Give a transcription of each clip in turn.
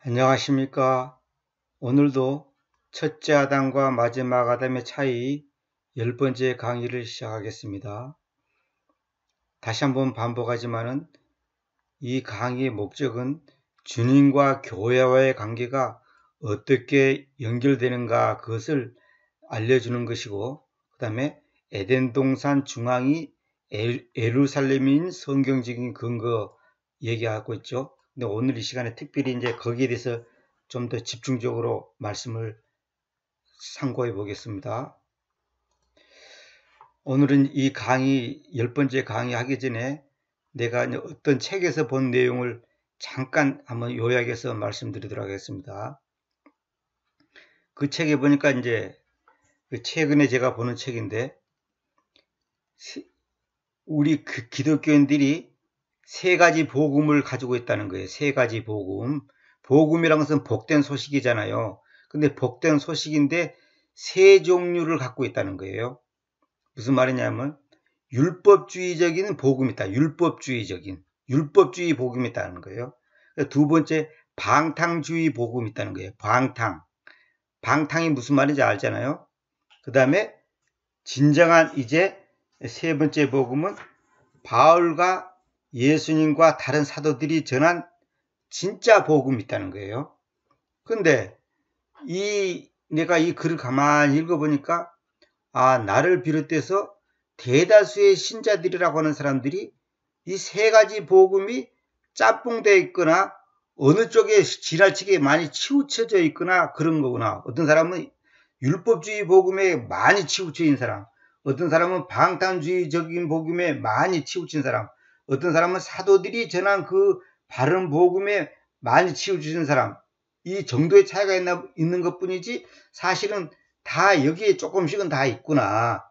안녕하십니까. 오늘도 첫째 아담과 마지막 아담의 차이 10번째 강의를 시작하겠습니다. 다시 한번 반복하지만은 이 강의의 목적은 주님과 교회와의 관계가 어떻게 연결되는가 그것을 알려주는 것이고, 그 다음에 에덴 동산 중앙이 예루살렘인 성경적인 근거 얘기하고 있죠. 근데 오늘 이 시간에 특별히 이제 거기에 대해서 좀 더 집중적으로 말씀을 상고해 보겠습니다. 오늘은 이 강의 10번째 강의 하기 전에 내가 어떤 책에서 본 내용을 잠깐 한번 요약해서 말씀드리도록 하겠습니다. 그 책에 보니까 이제 최근에 제가 보는 책인데, 우리 기독교인들이 세 가지 복음을 가지고 있다는 거예요. 세 가지 복음. 복음이라는 것은 복된 소식이잖아요. 근데 복된 소식인데 세 종류를 갖고 있다는 거예요. 무슨 말이냐면 율법주의적인 복음이 있다. 율법주의 복음이 있다는 거예요. 두 번째, 방탕주의 복음이 있다는 거예요. 방탕이 무슨 말인지 알잖아요. 그 다음에 진정한 이제 세 번째 복음은 바울과 예수님과 다른 사도들이 전한 진짜 복음이 있다는 거예요. 근데 내가 이 글을 가만히 읽어보니까 나를 비롯해서 대다수의 신자들이라고 하는 사람들이 이 세 가지 복음이 짬뽕되어 있거나 어느 쪽에 지나치게 많이 치우쳐져 있거나 그런 거구나. 어떤 사람은 율법주의 복음에 많이 치우쳐진 사람, 어떤 사람은 방탕주의적인 복음에 많이 치우친 사람, 어떤 사람은 사도들이 전한 그 바른 복음에 많이 치우쳐진 사람, 이 정도의 차이가 있는 것 뿐이지 사실은 다 여기에 조금씩은 다 있구나.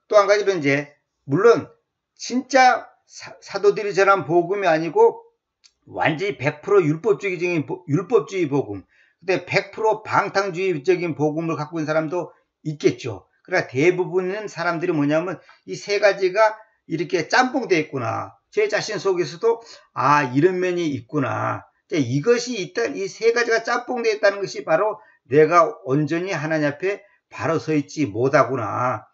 또 한 가지는 이제 물론 진짜 사도들이 전한 복음이 아니고 완전히 100% 율법주의 복음, 근데 100% 방탕주의적인 복음을 갖고 있는 사람도 있겠죠. 그러나 대부분은 사람들이 뭐냐면 이 세 가지가 이렇게 짬뽕되어 있구나. 제 자신 속에서도 이런 면이 있구나. 이것이 일단 이 세 가지가 짬뽕되어 있다는 것이 바로 내가 온전히 하나님 앞에 바로 서 있지 못하구나.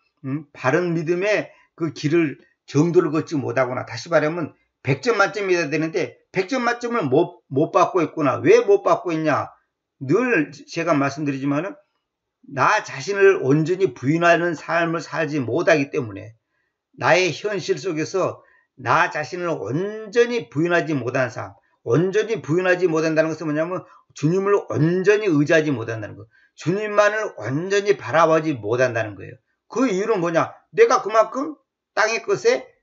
바른 믿음의 그 길을 정도를 걷지 못하구나. 다시 말하면 100점 만점이어야 되는데 100점 만점을 못 받고 있구나. 왜 못 받고 있냐? 늘 제가 말씀드리지만은 나 자신을 온전히 부인하는 삶을 살지 못하기 때문에, 나의 현실 속에서 나 자신을 온전히 부인하지 못하는 삶, 온전히 부인하지 못한다는 것은 뭐냐면 주님을 온전히 의지하지 못한다는 거, 주님만을 온전히 바라보지 못한다는 거예요. 그 이유는 뭐냐? 내가 그만큼 땅의 것에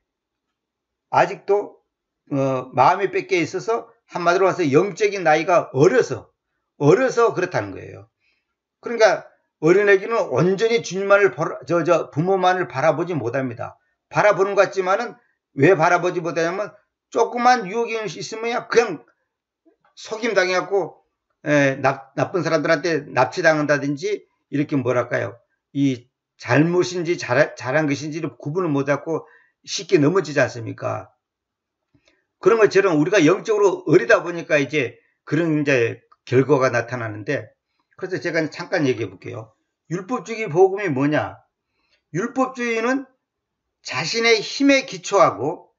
아직도 마음이 뺏겨 있어서, 한마디로 해서 영적인 나이가 어려서 그렇다는 거예요. 그러니까 어린애기는 온전히 주님만을 부모만을 바라보지 못합니다. 바라보는 것 같지만은 왜 바라보지 못하냐면 조그만 유혹이 있으면 그냥 속임 당해갖고 나쁜 사람들한테 납치당한다든지, 이렇게 뭐랄까요, 이 잘못인지 잘한 것인지를 구분을 못하고 쉽게 넘어지지 않습니까? 그런 것처럼 우리가 영적으로 어리다 보니까 이제 그런 이제 결과가 나타나는데, 그래서 제가 잠깐 얘기해 볼게요. 율법주의 복음이 뭐냐? 율법주의는 자신의 힘에 기초하고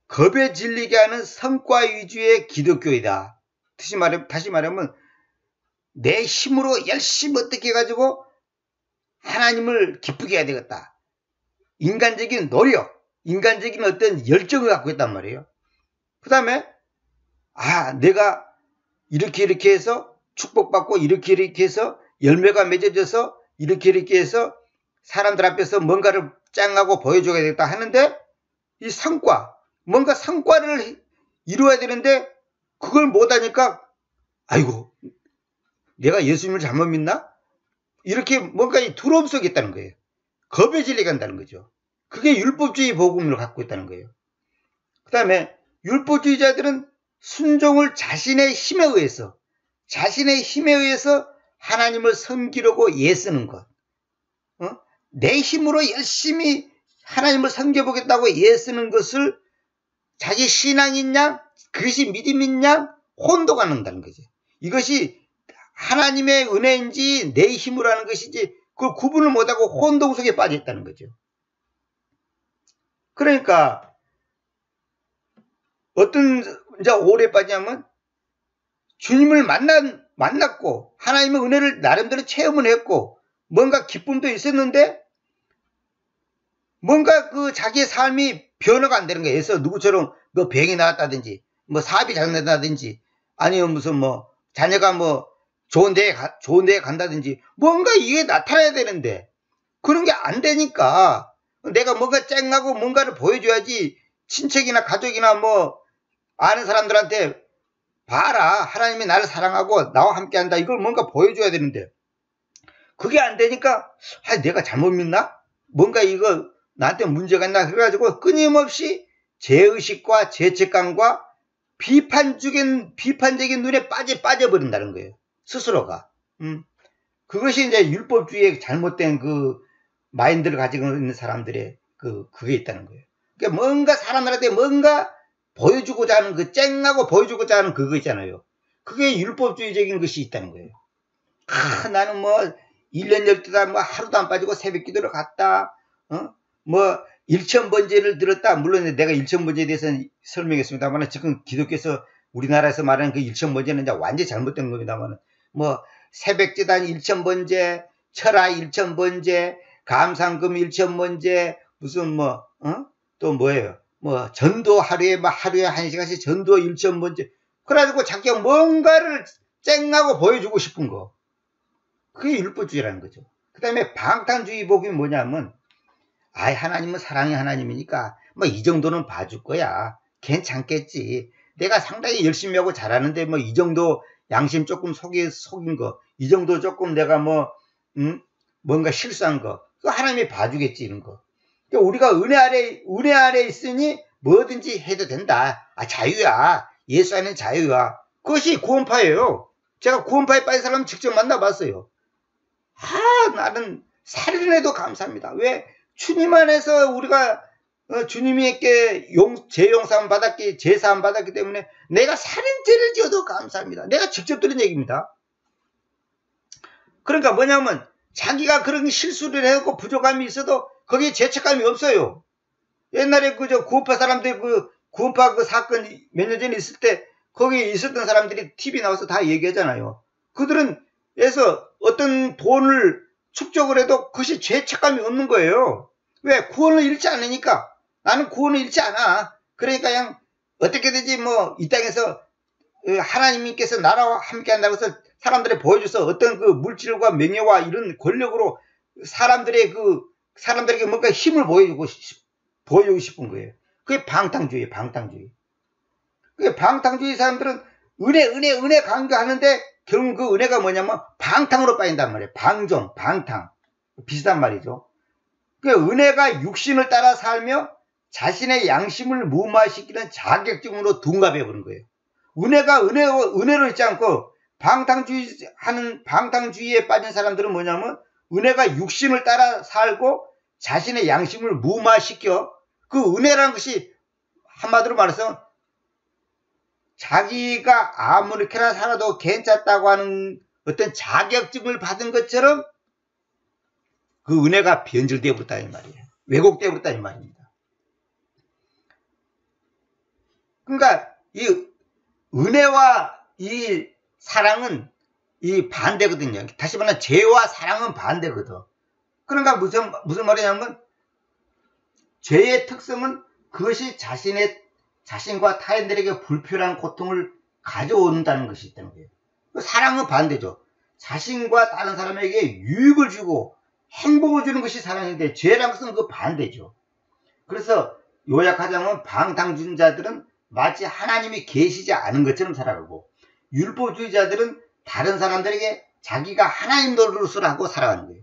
겁에 질리게 하는 성과 위주의 기독교이다. 다시 말하면 내 힘으로 열심히 어떻게 해가지고 하나님을 기쁘게 해야 되겠다. 인간적인 노력, 인간적인 어떤 열정을 갖고 있단 말이에요. 그 다음에 내가 이렇게 해서 축복받고 이렇게 해서 열매가 맺어져서 이렇게 해서 사람들 앞에서 뭔가를 짱하고 보여줘야 되겠다 하는데, 이 뭔가 성과를 이루어야 되는데 그걸 못하니까 아이고 내가 예수님을 잘못 믿나? 이렇게 뭔가 이 두려움 속에 있다는 거예요. 겁에 질리게 한다는 거죠. 그게 율법주의 복음을 갖고 있다는 거예요. 그 다음에 율법주의자들은 순종을 자신의 힘에 의해서 하나님을 섬기려고 애쓰는 것. 내 힘으로 열심히 하나님을 섬겨보겠다고 애쓰는 것을 자기 신앙이냐, 그것이 믿음이냐 혼도가 난다는 거죠. 이것이 하나님의 은혜인지 내 힘으로 하는 것인지 그걸 구분을 못하고 혼동 속에 빠져 있다는 거죠. 그러니까 어떤 이제 오래 빠지냐면 주님을 만났고 하나님의 은혜를 나름대로 체험을 했고 뭔가 기쁨도 있었는데 뭔가 그 자기의 삶이 변화가 안 되는 거예요. 그래서 누구처럼 뭐 병이 나왔다든지 뭐 사업이 잘 된다든지 아니면 무슨 뭐 자녀가 뭐 좋은 데에 간다든지 뭔가 이게 나타나야 되는데 그런 게 안 되니까 내가 뭔가 쨍하고 뭔가를 보여줘야지 친척이나 가족이나 뭐 아는 사람들한테 봐라 하나님이 나를 사랑하고 나와 함께 한다 이걸 뭔가 보여줘야 되는데 그게 안 되니까 내가 잘못 믿나? 뭔가 이거 나한테 문제가 있나? 그래가지고 끊임없이 죄의식과 죄책감과 비판적인 눈에 빠져버린다는 거예요. 스스로가. 그것이 이제 율법주의의 잘못된 그 마인드를 가지고 있는 사람들의 그게 있다는 거예요. 그러니까 뭔가 사람들한테 뭔가 보여주고자 하는 그 쨍하고 보여주고자 하는 그거 있잖아요. 그게 율법주의적인 것이 있다는 거예요. 나는 뭐 1년 12달 뭐 하루도 안 빠지고 새벽 기도를 갔다. 뭐 일천번제를 들었다. 물론 내가 일천번제에 대해서는 설명했습니다만 지금 기독교에서 우리나라에서 말하는 그 일천번제는 이제 완전히 잘못된 겁니다만 뭐 새벽제단 일천번제, 철야 일천번제, 감상금 일천번제 무슨 뭐 또 뭐예요? 뭐 전도 하루에 1시간씩 전도 일천번제 그래가지고 자기가 뭔가를 쨍하고 보여주고 싶은 거 그게 율법주의라는 거죠. 그 다음에 방탕주의 복음이 뭐냐면 하나님은 사랑의 하나님이니까 뭐 이 정도는 봐줄 거야. 괜찮겠지. 내가 상당히 열심히 하고 잘하는데 뭐 이 정도 양심 조금 속인 거, 이 정도 조금 내가 뭐 뭔가 실수한 거, 그거 하나님이 봐주겠지 이런 거. 그러니까 우리가 은혜 아래 있으니 뭐든지 해도 된다. 자유야. 예수 안에는 자유야. 그것이 구원파예요. 제가 구원파에 빠진 사람 직접 만나봤어요. 나는 살인해도 감사합니다. 왜? 주님 안에서 우리가 주님에게 재용산 받았기, 제사함 받았기 때문에 내가 살인죄를 지어도 감사합니다. 내가 직접 들은 얘기입니다. 그러니까 뭐냐면 자기가 그런 실수를 하고 부족함이 있어도 거기에 죄책감이 없어요. 옛날에 구원파 사람들 구원파 사건 몇 년 전에 있을 때 거기에 있었던 사람들이 TV 나와서 다 얘기하잖아요. 그들은 에서 어떤 돈을 축적을 해도 그것이 죄책감이 없는 거예요. 왜? 구원을 잃지 않으니까. 나는 구원을 잃지 않아. 그러니까 그냥 어떻게든지 뭐 이 땅에서 하나님께서 나라와 함께 한다고 해서 사람들에 보여줘서 어떤 그 물질과 명예와 이런 권력으로 사람들에게 뭔가 힘을 보여주고 싶은 거예요. 그게 방탕주의예요. 방탕주의. 그 방탕주의 사람들은 은혜 강조하는데 결국 그 은혜가 뭐냐면 방탕으로 빠진단 말이에요. 방탕. 비슷한 말이죠. 그 은혜가 육신을 따라 살며 자신의 양심을 무마시키는 자격증으로 둔갑해버린 거예요. 은혜가 은혜로 있지 않고 방탕주의에 빠진 사람들은 뭐냐면 은혜가 육신을 따라 살고 자신의 양심을 무마시켜 그 은혜라는 것이 한마디로 말해서 자기가 아무렇게나 살아도 괜찮다고 하는 어떤 자격증을 받은 것처럼 그 은혜가 변질되어 버렸다는 말이에요. 왜곡되어 버렸다는 말입니다. 그러니까 이 은혜와 이 사랑은 이 반대거든요. 다시 말하면 죄와 사랑은 반대거든. 그러니까 무슨 말이냐면 죄의 특성은 그것이 자신과 타인들에게 불필요한 고통을 가져온다는 것이 있다는 거예요. 사랑은 반대죠. 자신과 다른 사람에게 유익을 주고 행복을 주는 것이 사랑인데 죄라는 것은 그 반대죠. 그래서 요약하자면 방탕주의자들은 마치 하나님이 계시지 않은 것처럼 살아가고 율법주의자들은 다른 사람들에게 자기가 하나님 노릇을 하고 살아가는 거예요.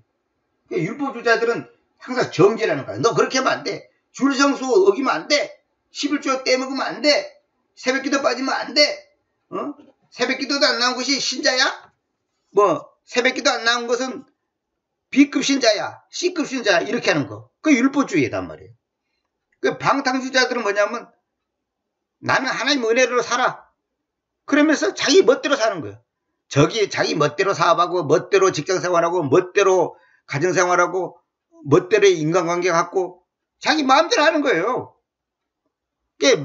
율법주의자들은 항상 정죄라는 거예요. 너 그렇게 하면 안 돼. 줄성수 어기면 안 돼. 11조 떼먹으면 안 돼. 새벽기도 빠지면 안 돼. 새벽기도도 안 나온 것이 신자야? 뭐 새벽기도 안 나온 것은 B급 신자야, C급 신자야 이렇게 하는 거. 그 율법주의단 말이에요. 그 방탕주의자들은 뭐냐면 나는 하나님 은혜로 살아. 그러면서 자기 멋대로 사는 거예요. 자기 멋대로 사업하고, 멋대로 직장생활하고, 멋대로 가정생활하고, 멋대로 인간관계 갖고, 자기 마음대로 하는 거예요.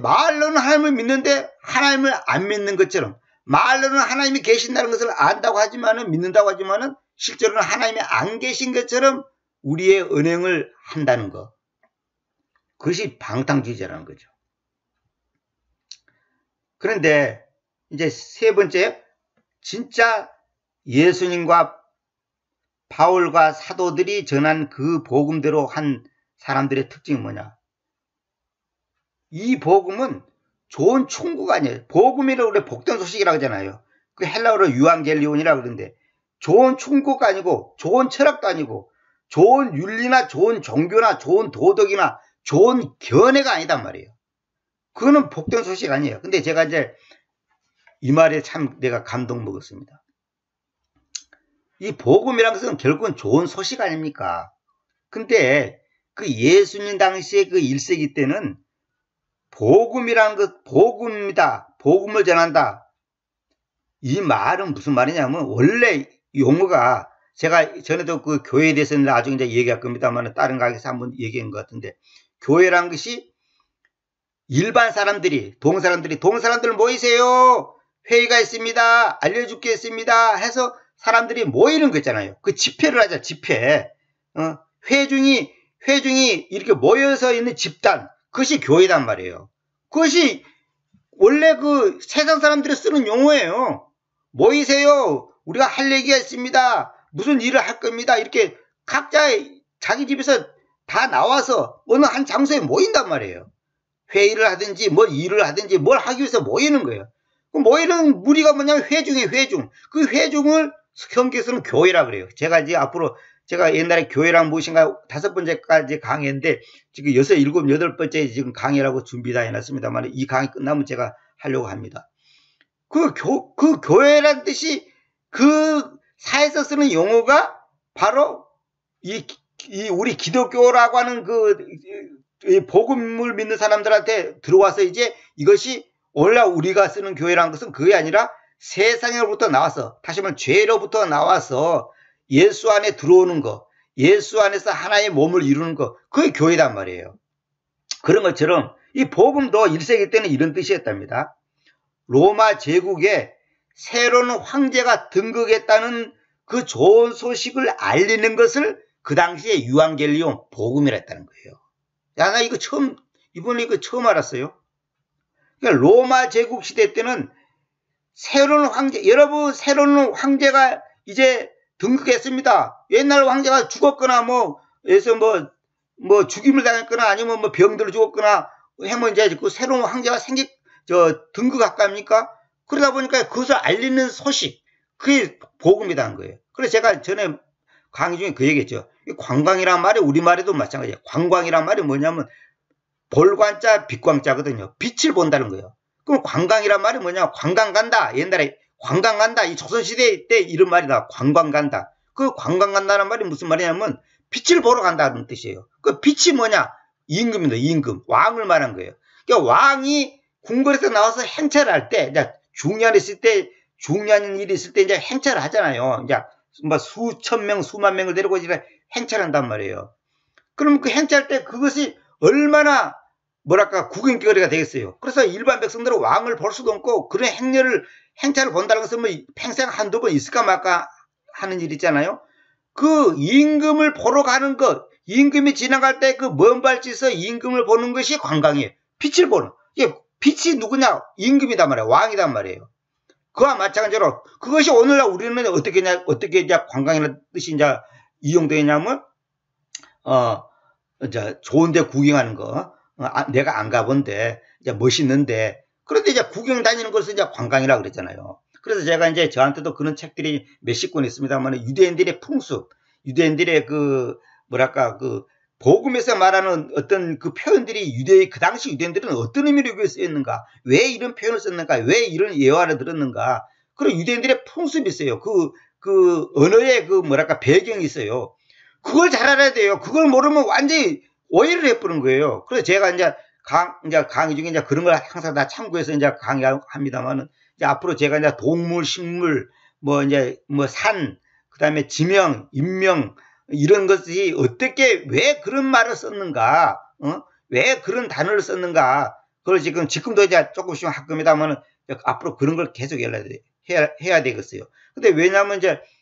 말로는 하나님을 믿는데 하나님을 안 믿는 것처럼, 말로는 하나님이 계신다는 것을 안다고 하지만은, 믿는다고 하지만은 실제로는 하나님이 안 계신 것처럼 우리의 언행을 한다는 것. 그것이 방탕주의자라는 거죠. 그런데 이제 세 번째, 진짜 예수님과 바울과 사도들이 전한 그 복음대로 한 사람들의 특징이 뭐냐? 이 복음은 좋은 충고가 아니에요. 복음이라고 그래, 복된 소식이라고 하잖아요. 그 헬라어로 유앙겔리온이라고 그러는데, 좋은 충고가 아니고, 좋은 철학도 아니고, 좋은 윤리나 좋은 종교나 좋은 도덕이나 좋은 견해가 아니단 말이에요. 그거는 복된 소식 아니에요. 근데 제가 이제 이 말에 참 내가 감동 먹었습니다. 이 복음이라는 것은 결국은 좋은 소식 아닙니까? 근데 그 예수님 당시에 그 1세기 때는 복음이라는 것, 복음이다, 복음을 전한다. 이 말은 무슨 말이냐면, 원래 용어가, 제가 전에도 그 교회에 대해서 나중에 이제 얘기할 겁니다만, 다른 강의에서 한번 얘기한 것 같은데, 교회란 것이 일반 사람들이, 동사람들 모이세요. 회의가 있습니다. 알려줄게 있습니다. 해서 사람들이 모이는 거 있잖아요. 그 집회를 하자, 집회. 회중이 이렇게 모여서 있는 집단. 그것이 교회단 말이에요. 그것이 원래 그 세상 사람들이 쓰는 용어예요. 모이세요. 우리가 할 얘기가 있습니다. 무슨 일을 할 겁니다. 이렇게 각자 자기 집에서 다 나와서 어느 한 장소에 모인단 말이에요. 회의를 하든지 뭐 일을 하든지 뭘 하기 위해서 모이는 거예요. 그 모이는 무리가 뭐냐면 회중이에요. 회중. 그 회중을 성경에서는 교회라 그래요. 제가 이제 앞으로, 제가 옛날에 교회란 무엇인가 5번째까지 강의했는데, 지금 6, 7, 8번째 지금 강의라고 준비 다 해놨습니다만, 이 강의 끝나면 제가 하려고 합니다. 그 교회란 뜻이, 그 사에서 쓰는 용어가 바로 우리 기독교라고 하는 이 복음을 믿는 사람들한테 들어와서, 이제 이것이 원래 우리가 쓰는 교회라는 것은 그게 아니라 세상으로부터 나와서, 다시 말하면 죄로부터 나와서 예수 안에 들어오는 거, 예수 안에서 하나의 몸을 이루는 거, 그게 교회단 말이에요. 그런 것처럼 이 복음도 1세기 때는 이런 뜻이었답니다. 로마 제국에 새로운 황제가 등극했다는 그 좋은 소식을 알리는 것을 그 당시에 유앙겔리온 복음이라 했다는 거예요. 야, 나 이거 이번에 이거 처음 알았어요. 그러니까 로마 제국 시대 때는 새로운 황제가 이제 등극했습니다. 옛날 황제가 죽었거나 그래서 죽임을 당했거나 아니면 병들어 죽었거나 하면 이제 그 새로운 황제가 등극할까? 그러다 보니까 그것을 알리는 소식, 그게 복음이라는 거예요. 그래서 제가 전에 강의 중에 그 얘기했죠. 관광이란 말이 우리말에도 마찬가지예요. 관광이란 말이 뭐냐면 볼관자 빛광자거든요. 빛을 본다는 거예요. 그럼 관광이란 말이 뭐냐? 관광 간다. 옛날에 관광 간다. 이 조선시대 때 이런 말이다. 관광 간다. 그 관광 간다는 말이 무슨 말이냐면 빛을 보러 간다는 뜻이에요. 그 빛이 뭐냐? 임금입니다. 임금. 왕을 말한 거예요. 그러니까 왕이 궁궐에서 나와서 행차를 할 때, 중요한 일이 있을 때 이제 행차를 하잖아요. 이제 수천 명, 수만 명을 데리고 이제 행차를 한단 말이에요. 그럼 그 행차할 때 그것이 얼마나 구경거리가 되겠어요. 그래서 일반 백성들은 왕을 볼 수도 없고, 그런 행차를 본다는 것은 평생 한두 번 있을까 말까 하는 일 있잖아요. 그 임금을 보러 가는 것, 임금이 지나갈 때 그 먼 발치에서 임금을 보는 것이 관광이에요. 빛을 보는. 빛이 누구냐? 임금이단 말이에요. 왕이단 말이에요. 그와 마찬가지로 그것이 오늘날 우리는 어떻게 이제 관광이라는 뜻이 이제 이용되냐면, 좋은 데 구경하는 거. 내가 안 가본데, 이제 멋있는데, 그런데 이제 구경 다니는 것을 이제 관광이라고 그랬잖아요. 그래서 제가 이제 저한테도 그런 책들이 몇십 권 있습니다만, 유대인들의 풍습, 유대인들의 복음에서 말하는 어떤 그 표현들이 그 당시 유대인들은 어떤 의미로 쓰였는가, 왜 이런 표현을 썼는가, 왜 이런 예화를 들었는가, 그리고 유대인들의 풍습이 있어요. 그 언어의 배경이 있어요. 그걸 잘 알아야 돼요. 그걸 모르면 완전히 오해를 해버린 거예요. 그래서 제가 이제 강의 중에 이제 그런 걸 항상 다 참고해서 이제 강의합니다만은, 이제 앞으로 제가 이제 동물, 식물, 산, 그 다음에 지명, 인명, 이런 것이 어떻게, 왜 그런 말을 썼는가, 왜 그런 단어를 썼는가, 그걸 지금도 이제 조금씩 할 겁니다만, 앞으로 그런 걸 계속 해야 되겠어요. 근데 왜냐하면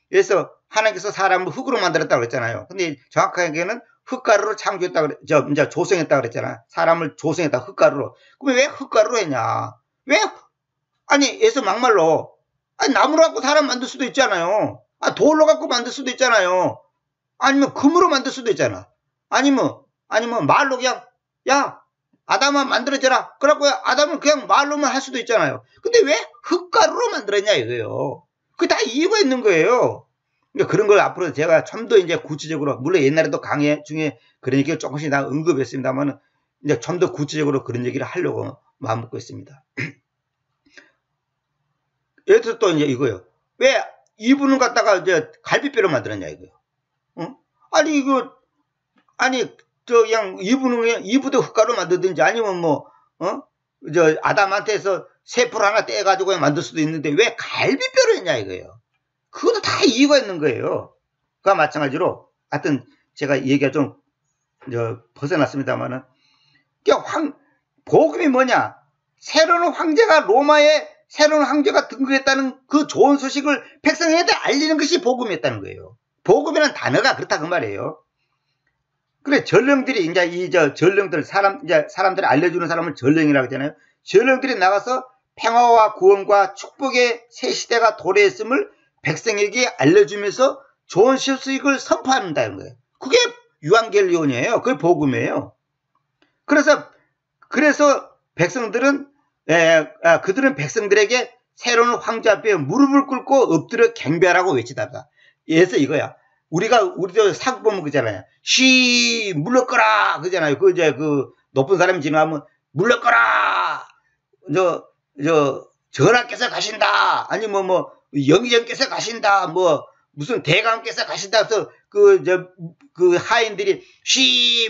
그래서 하나님께서 사람을 흙으로 만들었다고 그랬잖아요. 근데 정확하게는 흙가루로 창조했다고, 이제 조성했다고 그랬잖아. 사람을 조성했다, 흙가루로. 그럼 왜 흙가루로 했냐? 에서 막말로, 나무로 갖고 사람 만들 수도 있잖아요. 돌로 갖고 만들 수도 있잖아요. 아니면 금으로 만들 수도 있잖아. 아니면 말로 그냥, 야, 아담아 만들어져라. 그래갖고 아담은 그냥 말로만 할 수도 있잖아요. 근데 왜 흙가루로 만들었냐 이거예요. 그게 다 이유가 있는 거예요. 그러니까 그런 걸 앞으로 제가 좀 더 이제 구체적으로, 물론 옛날에도 강의 중에 그런 얘기를 조금씩 다 언급했습니다만, 이제 좀 더 구체적으로 그런 얘기를 하려고 마음먹고 있습니다. 예를 들어 또 이제 이거요. 왜 이분을 갖다가 이제 갈비뼈로 만들었냐 이거요. 그냥 이분도 흙가루 만들든지 아니면 아담한테서 세포를 하나 떼가지고 그냥 만들 수도 있는데 왜 갈비뼈로 했냐 이거예요. 그것도 다 이유가 있는 거예요. 그와 마찬가지로, 하여튼 제가 얘기가 좀 벗어났습니다만은, 복음이 뭐냐? 새로운 황제가 등극했다는 그 좋은 소식을 백성에게 알리는 것이 복음이었다는 거예요. 복음이라는 단어가 그렇다 그 말이에요. 그래, 전령들이, 사람들이 알려주는 사람을 전령이라고 하잖아요. 전령들이 나가서 평화와 구원과 축복의 새 시대가 도래했음을 백성에게 알려주면서 좋은 소식을 선포한다는 거예요. 그게 유앙겔리온이에요. 그게 복음이에요. 그래서 그들은 백성들에게 새로운 황제 앞에 무릎을 꿇고 엎드려 경배하라고 외치다가. 그래서 이거야. 우리도 사극 보면 그잖아요. 물러거라! 그잖아요. 높은 사람이 지나가면, 물러거라! 전하께서 가신다! 아니면 영의정께서 가신다! 무슨 대감께서 가신다! 해서 하인들이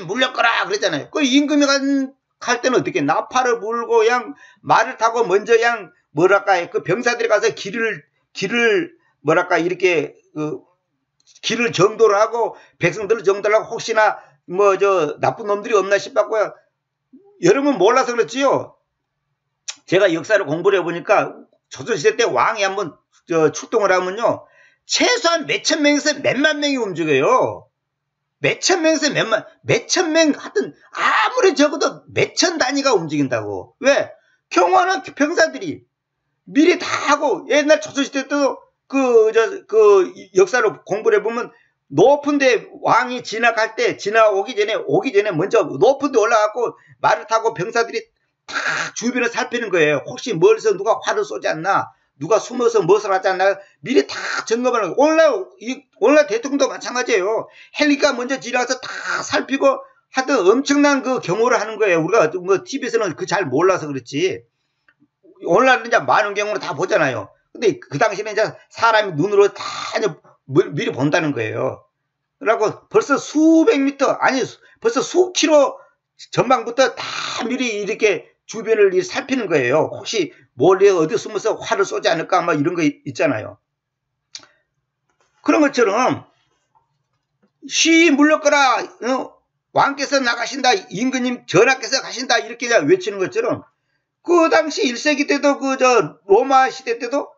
물러거라! 그랬잖아요. 임금이 갈 때는 어떻게, 나팔을 불고, 그냥 말을 타고 먼저 병사들이 가서 길을 정도를 하고, 백성들을 정도를 하고, 혹시나, 나쁜 놈들이 없나 싶었고요. 여러분 몰라서 그렇지요. 제가 역사를 공부를 해보니까, 조선시대 때 왕이 한번, 출동을 하면요. 최소한 몇천 명에서 몇만 명이 움직여요. 몇천 명에서 몇천 명, 하여튼, 아무리 적어도 몇천 단위가 움직인다고. 왜? 경호하는 병사들이 미리 다 하고, 옛날 조선시대 때도 역사를 공부를 해보면, 높은데 왕이 지나오기 전에 먼저 높은데 올라가고 말을 타고 병사들이 다 주변을 살피는 거예요. 혹시 멀리서 누가 활을 쏘지 않나, 누가 숨어서 무엇을 하지 않나, 미리 다 점검을 하고, 오늘날 대통령도 마찬가지예요. 헬기가 먼저 지나가서 다 살피고, 하여튼 엄청난 경호를 하는 거예요. 우리가 TV에서는 잘 몰라서 그렇지. 오늘날은 이제 많은 경우로 다 보잖아요. 근데 그 당시에는 이제 사람이 눈으로 다 미리 본다는 거예요. 그래갖고 벌써 수백 미터, 벌써 수 킬로 전방부터 다 미리 이렇게 주변을 살피는 거예요. 혹시 멀리 어디 숨어서 활을 쏘지 않을까, 이런 거 있잖아요. 그런 것처럼, 물러거라, 왕께서 나가신다, 임금님 전하께서 가신다, 이렇게 외치는 것처럼, 그 당시 1세기 때도 로마 시대 때도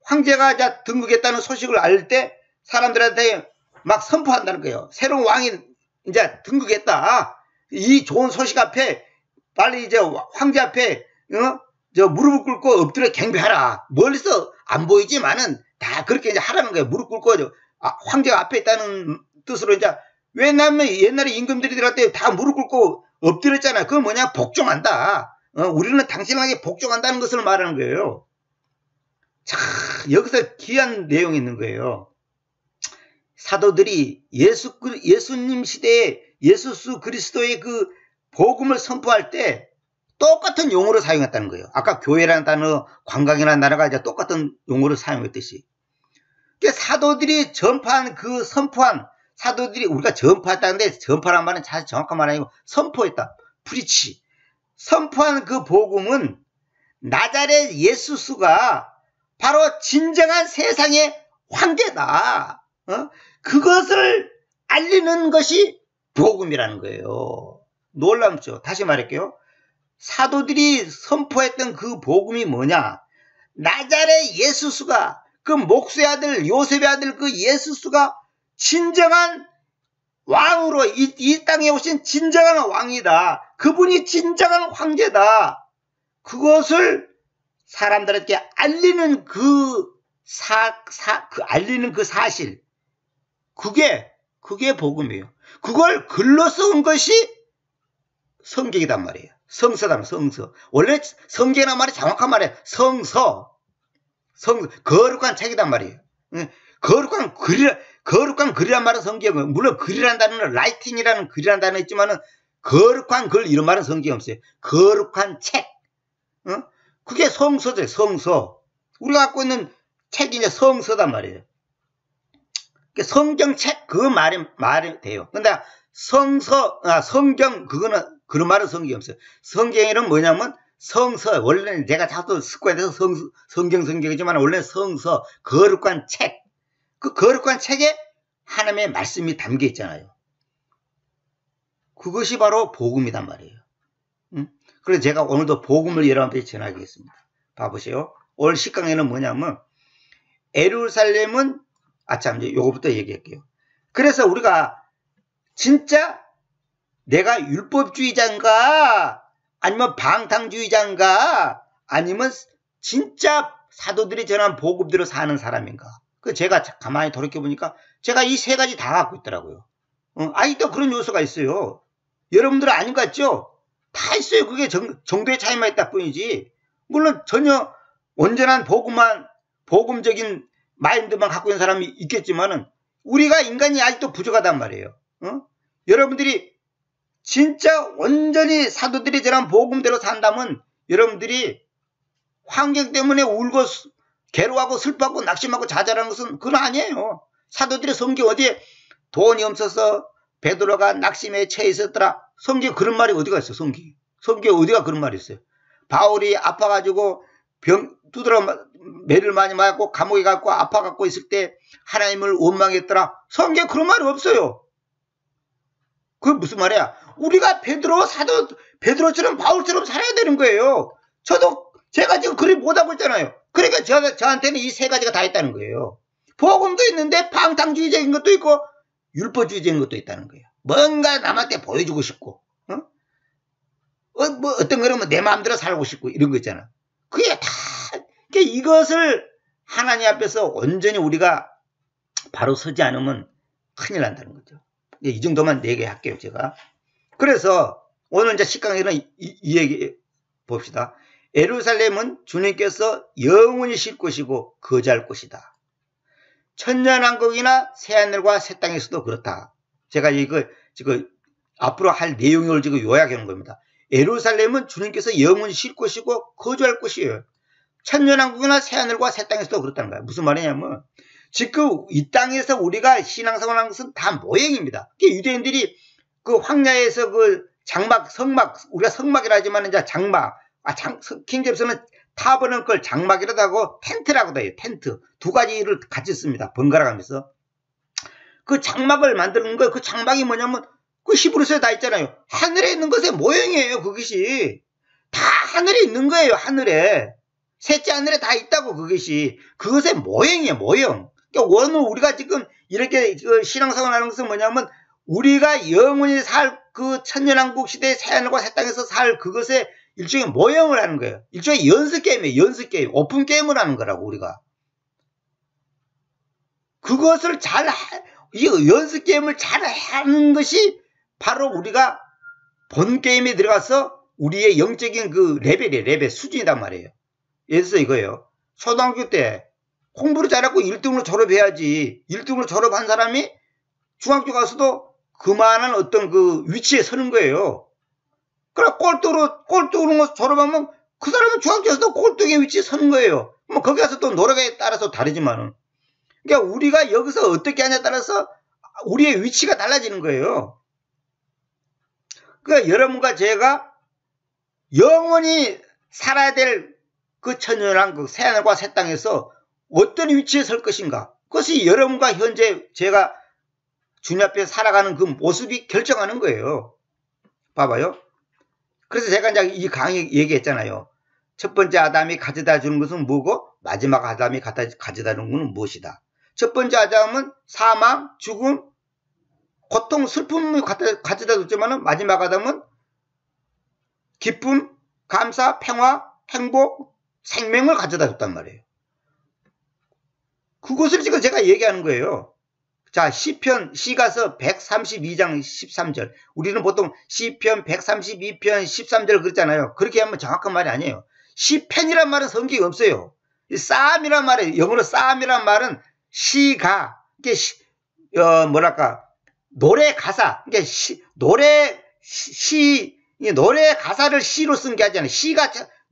황제가 등극했다는 소식을 알 때 사람들한테 막 선포한다는 거예요. 새로운 왕이 이제 등극했다. 이 좋은 소식 앞에 빨리 이제 황제 앞에 무릎을 꿇고 엎드려 경배하라. 멀리서 안 보이지만은 다 그렇게 이제 하라는 거예요. 무릎 꿇고 황제가 앞에 있다는 뜻으로 이제. 왜냐하면 옛날에 임금들이 들어갈 때 다 무릎 꿇고 엎드렸잖아요. 그건 뭐냐? 복종한다. 우리는 당신에게 복종한다는 것을 말하는 거예요. 자, 여기서 귀한 내용이 있는 거예요. 사도들이 예수님 시대에 예수 그리스도의 복음을 선포할 때 똑같은 용어를 사용했다는 거예요. 아까 교회라는 단어, 관광이라는 단어가 이제 똑같은 용어를 사용했듯이. 사도들이 선포한, 사도들이 우리가 전파했다는데, 전파란 말은 사실 정확한 말 아니고 선포했다. 선포한 그 복음은 나자렛 예수가 바로 진정한 세상의 황제다. 그것을 알리는 것이 복음이라는 거예요. 놀랍죠. 다시 말할게요. 사도들이 선포했던 그 복음이 뭐냐? 나자렛 예수수가, 그 목수의 아들 요셉의 아들 그 예수수가 진정한 왕으로 이 땅에 오신 진정한 왕이다. 그분이 진정한 황제다. 그것을 사람들에게 알리는 알리는 그 사실. 그게 복음이에요. 그걸 글로 쓴 것이 성경이단 말이에요. 성서다, 성서. 원래 성경이란 말이 정확한 말이에요. 성서. 거룩한 책이단 말이에요. 거룩한 글이란 말은 성경은, 물론 글이란 단어는 라이팅이라는 글이란 단어 있지만은, 거룩한 글 이런 말은 성경에 없어요. 거룩한 책. 그게 성서죠, 성서. 우리가 갖고 있는 책이 이제 성서단 말이에요. 성경책, 그 말이 돼요. 근데 성경, 그런 말은 성경이 없어요. 성경에는 뭐냐면, 성서, 원래는 제가 자꾸 습관돼서 성경이지만, 원래 성서, 거룩한 책. 그 거룩한 책에 하나님의 말씀이 담겨 있잖아요. 그것이 바로 복음이단 말이에요. 그래서 제가 오늘도 복음을 여러분들에게 전하겠습니다. 봐보세요. 오늘 10강에는 뭐냐면, 예루살렘은, 이제 요거부터 얘기할게요. 그래서 우리가 진짜 내가 율법주의자인가, 아니면 방탕주의자인가, 아니면 진짜 사도들이 전한 복음대로 사는 사람인가. 제가 가만히 돌이켜보니까 제가 이 세 가지 다 갖고 있더라고요. 또 그런 요소가 있어요. 여러분들은 아닌 것 같죠? 다 있어요. 그게 정도의 차이만 있다 뿐이지. 물론 전혀 온전한 복음적인 마인드만 갖고 있는 사람이 있겠지만은, 우리가 인간이 아직도 부족하단 말이에요. 여러분들이 진짜 온전히 사도들이 전한 복음대로 산다면, 여러분들이 환경 때문에 울고 괴로워하고 슬퍼하고 낙심하고 좌절하는 것은 그건 아니에요. 사도들의 성경 어디에 돈이 없어서 베드로가 낙심에 처해 있었더라. 성경에 그런 말이 어디가 있어? 성경에 어디가 그런 말이 있어요? 바울이 아파가지고 두드러 매를 많이 맞고 감옥에 갔고 아파갖고 있을 때 하나님을 원망했더라. 성경에 그런 말이 없어요. 그게 무슨 말이야? 우리가 베드로처럼 바울처럼 살아야 되는 거예요. 제가 지금 그리 못하고 있잖아요. 그러니까 저한테는 이 세 가지가 다 있다는 거예요. 복음도 있는데 방탕주의적인 것도 있고 율법주의적인 것도 있다는 거예요. 뭔가 남한테 보여주고 싶고, 어떤 거는 내 마음대로 살고 싶고 이런 거 있잖아. 그게 다, 이것을 하나님 앞에서 온전히 우리가 바로 서지 않으면 큰일 난다는 거죠. 이 정도만 얘기할게요, 제가. 그래서 오늘 이제 10강에는 이 얘기 봅시다. 예루살렘은 주님께서 영원히 쉴 곳이고 거주할 곳이다. 천년왕국이나 새하늘과 새 땅에서도 그렇다. 제가 이거 지금 앞으로 할 내용을 지금 요약해 놓은 겁니다. 예루살렘은 주님께서 영원히 쉴 곳이고 거주할 곳이에요. 천년왕국이나 새하늘과 새 땅에서도 그렇다는 거예요. 무슨 말이냐면, 지금 이 땅에서 우리가 신앙생활 하는 것은 다 모형입니다. 유대인들이 그 황야에서 그 성막, 우리가 성막이라 하지만 이제 장막, 킹제임스는 타버너클 장막이라고 하고 텐트라고도 해요. 텐트. 두 가지를 같이 씁니다. 번갈아 가면서. 그 장막을 만드는 거, 그 장막이 뭐냐면, 그 히브리서에 다 있잖아요. 하늘에 있는 것의 모형이에요, 그것이. 다 하늘에 있는 거예요, 하늘에. 셋째 하늘에 다 있다고, 그것이. 그것의 모형이에요, 모형. 그러니까 오늘 우리가 지금 이렇게 신앙생활 하는 것은 뭐냐면, 우리가 영원히 살 그 천년왕국 시대의 새하늘과 새 땅에서 살 그것의 일종의 모형을 하는 거예요. 일종의 연습게임이에요. 연습게임. 오픈게임을 하는 거라고, 우리가. 그것을 이 연습게임을 잘 하는 것이 바로 우리가 본 게임에 들어가서 우리의 영적인 그 레벨 수준이란 말이에요. 예를 들어서 이거예요. 초등학교 때 공부를 잘하고 1등으로 졸업해야지. 1등으로 졸업한 사람이 중학교 가서도 그만한 어떤 그 위치에 서는 거예요. 그럼 꼴등으로 졸업하면 그 사람은 중학교에서도 꼴등의 위치에 서는 거예요. 뭐 거기 가서 또 노력에 따라서 다르지만은. 그러니까 우리가 여기서 어떻게 하냐에 따라서 우리의 위치가 달라지는 거예요. 그러니까 여러분과 제가 영원히 살아야 될 그 천연한 그 새하늘과 새 땅에서 어떤 위치에 설 것인가? 그것이 여러분과 현재 제가 주님 앞에 살아가는 그 모습이 결정하는 거예요. 봐봐요. 그래서 제가 이제 이 강의 얘기했잖아요. 첫 번째 아담이 가져다 주는 것은 뭐고, 마지막 아담이 가져다 주는 것은 무엇이다. 첫 번째 아담은 사망, 죽음, 고통, 슬픔을 가져다 줬지만 마지막 아담은 기쁨, 감사, 평화, 행복, 생명을 가져다 줬단 말이에요. 그것을 지금 제가 얘기하는 거예요. 자, 시가서 132장 13절. 우리는 보통 시편 132편 13절 그랬잖아요. 그렇게 하면 정확한 말이 아니에요. 시편이란 말은 성경에 없어요. 싸움이란 말이에요. 영어로 싸움이란 말은 시가, 이게 뭐랄까, 노래 가사, 이게 노래 가사를 시로 쓴 게 아니잖아요.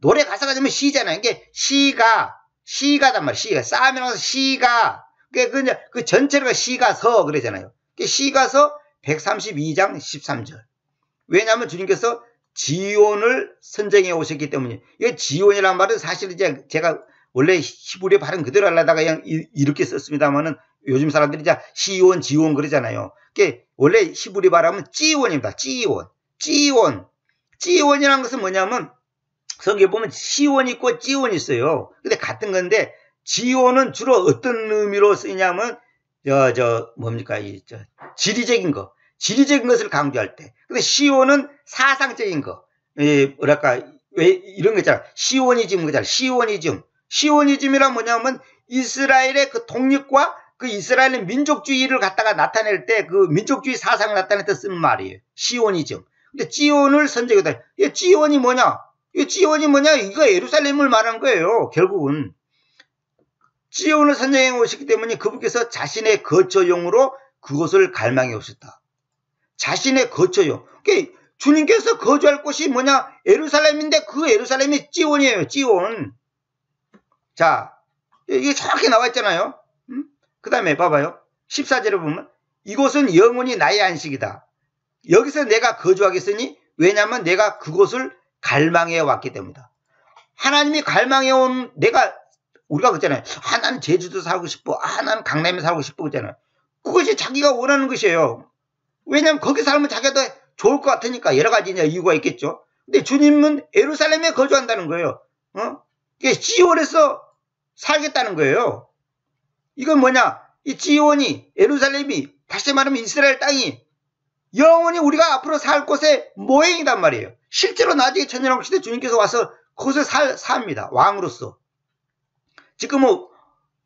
노래 가사가 되면 시잖아요. 이게 시가단 말이에요. 시가. 싸움이라서 시가. 그 전체가 시가서 그러잖아요. 시가서 132장 13절. 왜냐하면 주님께서 지온을 선정해 오셨기 때문에. 이 지온이라는 말은 사실 이제 제가 원래 히브리 발음 그대로 하려다가 그냥 이렇게 썼습니다만은 요즘 사람들이 이제 시온, 지온 그러잖아요. 원래 히브리 발음은 찌온입니다. 찌온이라는 것은 뭐냐면 성경에 보면 시온이 있고 찌온이 있어요. 근데 같은 건데 지온은 주로 어떤 의미로 쓰이냐면 지리적인 것을 강조할 때. 근데 시온은 사상적인 거. 뭐랄까, 왜 이런 거 있잖아. 시오니즘 거잖아. 시오니즘이란 뭐냐면 이스라엘의 그 독립과 그 이스라엘의 민족주의를 갖다가 나타낼 때 그 민족주의 사상을 나타낼 때 쓰는 말이에요. 시오니즘. 근데 지온을 선정했다. 이 지온이 뭐냐? 이거 예루살렘을 말한 거예요. 결국은. 지온을 선정해 오셨기 때문에 그분께서 자신의 거처용으로 그곳을 갈망해 오셨다. 자신의 거처용. 그러니까 주님께서 거주할 곳이 뭐냐? 예루살렘인데 그 예루살렘이 지온이에요. 지온. 자, 이게 정확히 나와 있잖아요. 그 다음에 봐봐요. 14절에 보면 이곳은 영원히 나의 안식이다. 여기서 내가 거주하겠으니 왜냐하면 내가 그곳을 갈망해 왔기 때문이다. 하나님이 갈망해 온 우리가 그랬잖아요. 나는 제주도 살고 싶어. 나는 강남에 살고 싶어. 그랬잖아요. 그것이 자기가 원하는 것이에요. 왜냐하면 거기 살면 자기가 더 좋을 것 같으니까 여러 가지 이유가 있겠죠. 근데 주님은 예루살렘에 거주한다는 거예요. 지온에서 살겠다는 거예요. 이건 뭐냐? 이 지온이, 예루살렘이, 다시 말하면 이스라엘 땅이 영원히 우리가 앞으로 살 곳의 모형이단 말이에요. 실제로 나중에 천년왕국 시대 주님께서 와서 그곳에 삽니다. 왕으로서. 지금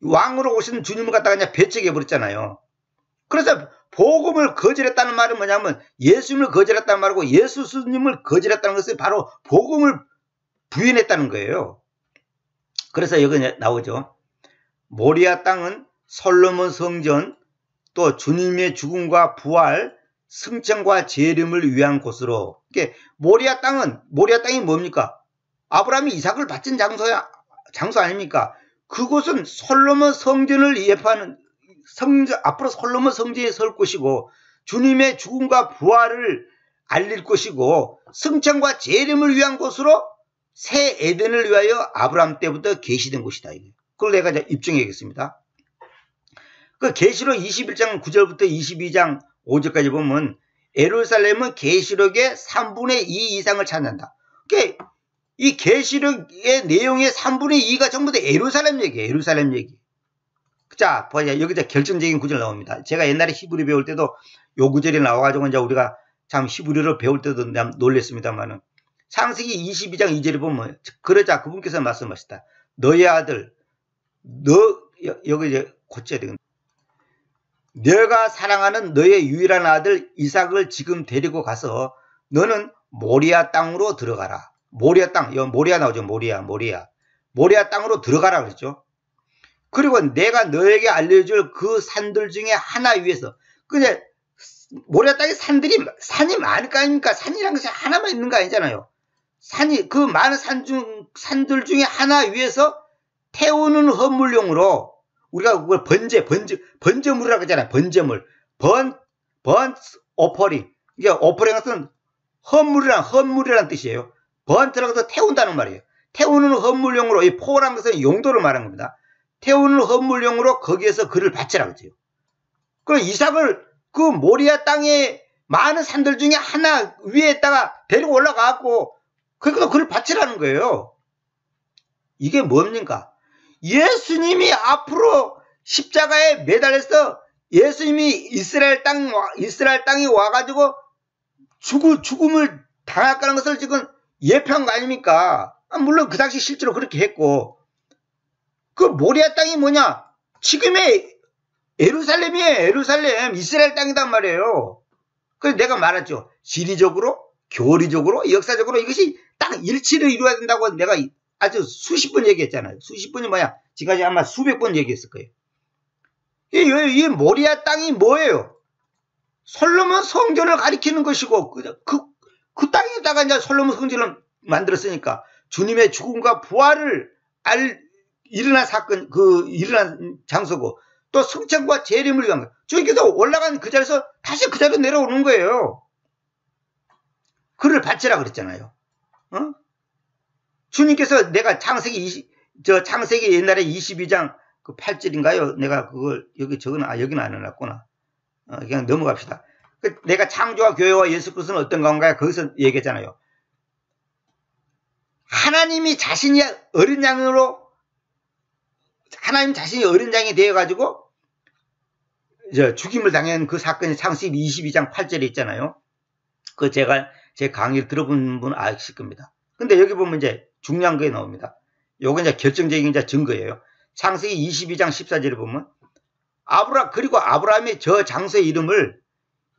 왕으로 오신 주님을 갖다가 그냥 배척해 버렸잖아요. 그래서 복음을 거절했다는 말은 뭐냐면 예수님을 거절했다는 말이고 예수님을 거절했다는 것은 바로 복음을 부인했다는 거예요. 그래서 여기 나오죠. 모리아 땅은 솔로몬 성전, 또 주님의 죽음과 부활, 승천과 재림을 위한 곳으로. 모리아 땅이 뭡니까? 아브라함이 이삭을 바친 장소 아닙니까? 그곳은 솔로몬 성전을 예표하는 앞으로 솔로몬 성전에 설 곳이고 주님의 죽음과 부활을 알릴 곳이고 승천과 재림을 위한 곳으로 새 에덴을 위하여 아브라함 때부터 계시된 곳이다. 그걸 내가 이제 입증하겠습니다. 그 계시록 21장 9절부터 22장 5절까지 보면 예루살렘은 계시록의 3분의 2 이상을 차지한다. 그러니까 이 계시록의 내용의 3분의 2가 전부 다 예루살렘 얘기예요. 예루살렘 얘기. 자, 보자. 여기 결정적인 구절 나옵니다. 제가 옛날에 히브리 배울 때도 요 구절이 나와가지고 이제 우리가 참 히브리를 배울 때도 놀랬습니다만은 창세기 22장 2절에 보면 그러자 그분께서 말씀하셨다. 너의 아들, 여기 이제 고쳐야 되겠네. 너가 사랑하는 너의 유일한 아들 이삭을 지금 데리고 가서 너는 모리아 땅으로 들어가라. 모리아 땅, 여기 모리아 나오죠. 모리아 땅으로 들어가라 그랬죠. 그리고 내가 너에게 알려줄 그 산들 중에 하나 위에서. 근데 모리아 땅에 산이 많을 거 아닙니까? 산이라는 것이 하나만 있는 거 아니잖아요. 그 많은 산들 중에 하나 위에서 태우는 헌물용으로 우리가 그걸 번제물이라고 하잖아요. 번제물. 오퍼링. 이게 오퍼링은 헌물이란 뜻이에요. 번트라고 해서 태운다는 말이에요. 태우는 헌물용으로, 이 포라는 것은 용도를 말하는 겁니다. 태우는 헌물용으로 거기에서 그를 바치라 그러죠. 그 이삭을 그 모리아 땅에 많은 산들 중에 하나 위에다가 데리고 올라가고 그래서 그를 바치라는 거예요. 이게 뭡니까? 예수님이 앞으로 십자가에 매달려서 예수님이 이스라엘 땅에 와가지고 죽음을 당할 거라는 것을 지금 예표한 거 아닙니까? 물론 그 당시 실제로 그렇게 했고, 그 모리아 땅이 뭐냐? 지금의 예루살렘이에요. 예루살렘. 이스라엘 땅이단 말이에요. 그래서 내가 말했죠. 지리적으로, 교리적으로, 역사적으로 이것이 딱 일치를 이루어야 된다고 내가 아주 수십 번 얘기했잖아요. 수십 번이 뭐야? 지금까지 아마 수백 번 얘기했을 거예요. 이 모리아 땅이 뭐예요? 솔로몬 성전을 가리키는 것이고, 그 땅에다가 이제 솔로몬 성전을 만들었으니까 주님의 죽음과 부활을 일어난 사건, 일어난 장소고, 또 성찬과 재림을 위한 거. 주님께서 올라간 그 자리에서 다시 그 자리로 내려오는 거예요. 그를 바치라 그랬잖아요. 주님께서 내가 창세기 옛날에 22장 그 8절인가요? 내가 그걸 여기는 안 해놨구나. 그냥 넘어갑시다. 내가 창조와 교회와 예수 그리스도는 어떤 건가요? 거기서 얘기했잖아요. 하나님 자신이 어린 양이 되어가지고 죽임을 당한 그 사건이 창세기 22장 8절에 있잖아요. 그 제가 제 강의를 들어본 분 아실 겁니다. 근데 여기 보면 이제 중요한 게 나옵니다. 요거 이제 결정적인 증거예요. 창세기 22장 14절에 보면 그리고 아브라함이 저 장소의 이름을